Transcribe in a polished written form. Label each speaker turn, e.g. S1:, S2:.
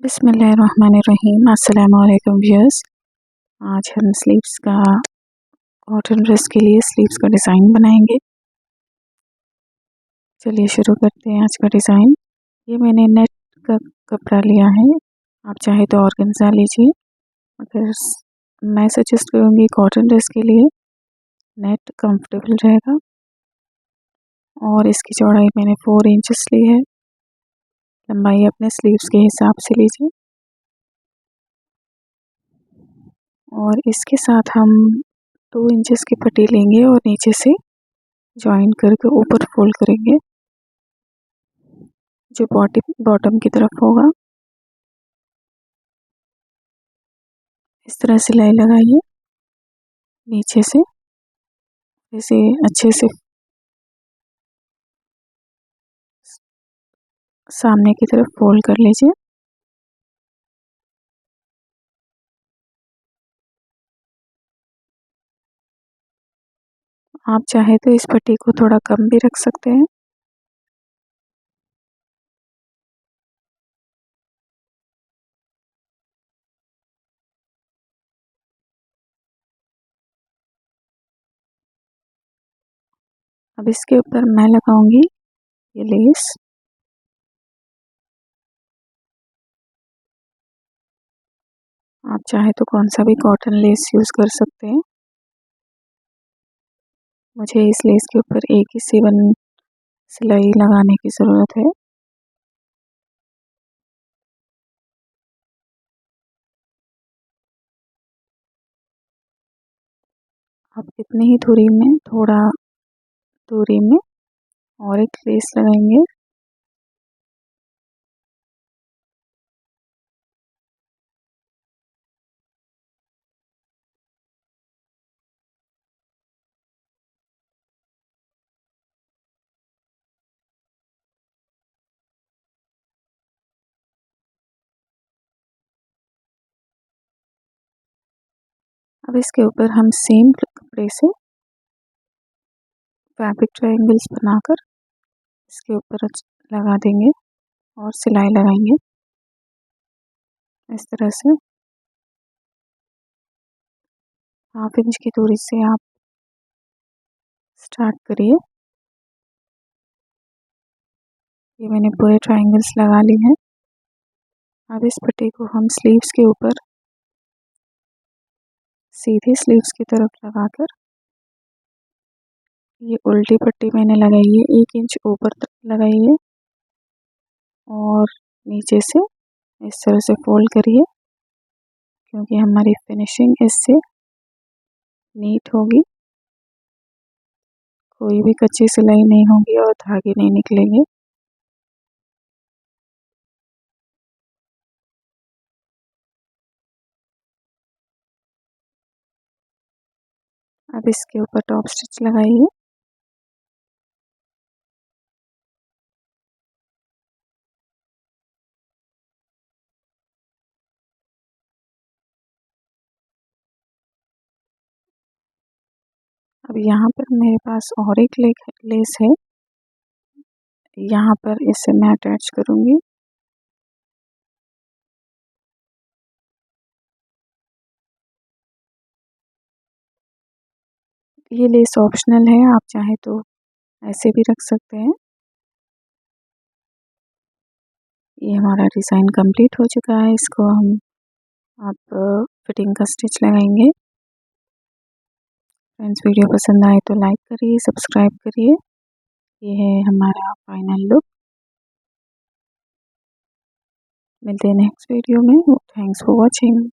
S1: बिस्मिल्लाहिर्रहमानिर्रहीम। अस्सलाम वालेकुम व्यूअर्स। आज हम स्लीव्स का कॉटन ड्रेस के लिए स्लीव्स का डिज़ाइन बनाएंगे। चलिए शुरू करते हैं आज का डिज़ाइन। ये मैंने नेट का कपड़ा लिया है, आप चाहे तो ऑर्गेन्जा लीजिए, मगर मैं सजेस्ट करूँगी कॉटन ड्रेस के लिए नेट कंफर्टेबल रहेगा। और इसकी चौड़ाई मैंने 4 इंचेस ली है। लंबाई अपने स्लीव्स के हिसाब से लीजिए। और इसके साथ हम 2 इंचेस की पट्टी लेंगे और नीचे से जॉइन करके ऊपर फोल्ड करेंगे, जो बॉटम की तरफ होगा। इस तरह सिलाई लगाइए नीचे से, इसे अच्छे से सामने की तरफ फोल्ड कर लीजिए। आप चाहे तो इस पट्टी को थोड़ा कम भी रख सकते हैं। अब इसके ऊपर मैं लगाऊंगी ये लेस। आप चाहे तो कौन सा भी कॉटन लेस यूज़ कर सकते हैं। मुझे इस लेस के ऊपर एक ही सिलाई लगाने की ज़रूरत है। अब इतनी ही दूरी में, थोड़ा दूरी में और एक लेस लगाएंगे। अब इसके ऊपर हम सेम कपड़े से फैब्रिक ट्रायंगल्स बनाकर इसके ऊपर लगा देंगे और सिलाई लगाएंगे इस तरह से। 1/2 इंच की दूरी से आप स्टार्ट करिए। ये मैंने पूरे ट्रायंगल्स लगा ली हैं। अब इस पट्टी को हम स्लीव्स के ऊपर सीधे स्लीव्स की तरफ लगाकर, ये उल्टी पट्टी मैंने लगाई है, 1 इंच ऊपर तक लगाई है और नीचे से इस तरह से फोल्ड करिए, क्योंकि हमारी फिनिशिंग इससे नीट होगी। कोई भी कच्ची सिलाई नहीं होगी और धागे नहीं निकलेंगे। अब इसके ऊपर टॉप स्टिच लगाइए। अब यहाँ पर मेरे पास और एक लेस है, यहाँ पर इसे मैं अटैच करूँगी। ये लेस ऑप्शनल है, आप चाहे तो ऐसे भी रख सकते हैं। ये हमारा डिज़ाइन कंप्लीट हो चुका है। इसको हम अब फिटिंग का स्टिच लगाएंगे। फ्रेंड्स, वीडियो पसंद आए तो लाइक करिए, सब्सक्राइब करिए। ये है हमारा फाइनल लुक। मिलते हैं नेक्स्ट वीडियो में। Thanks for watching.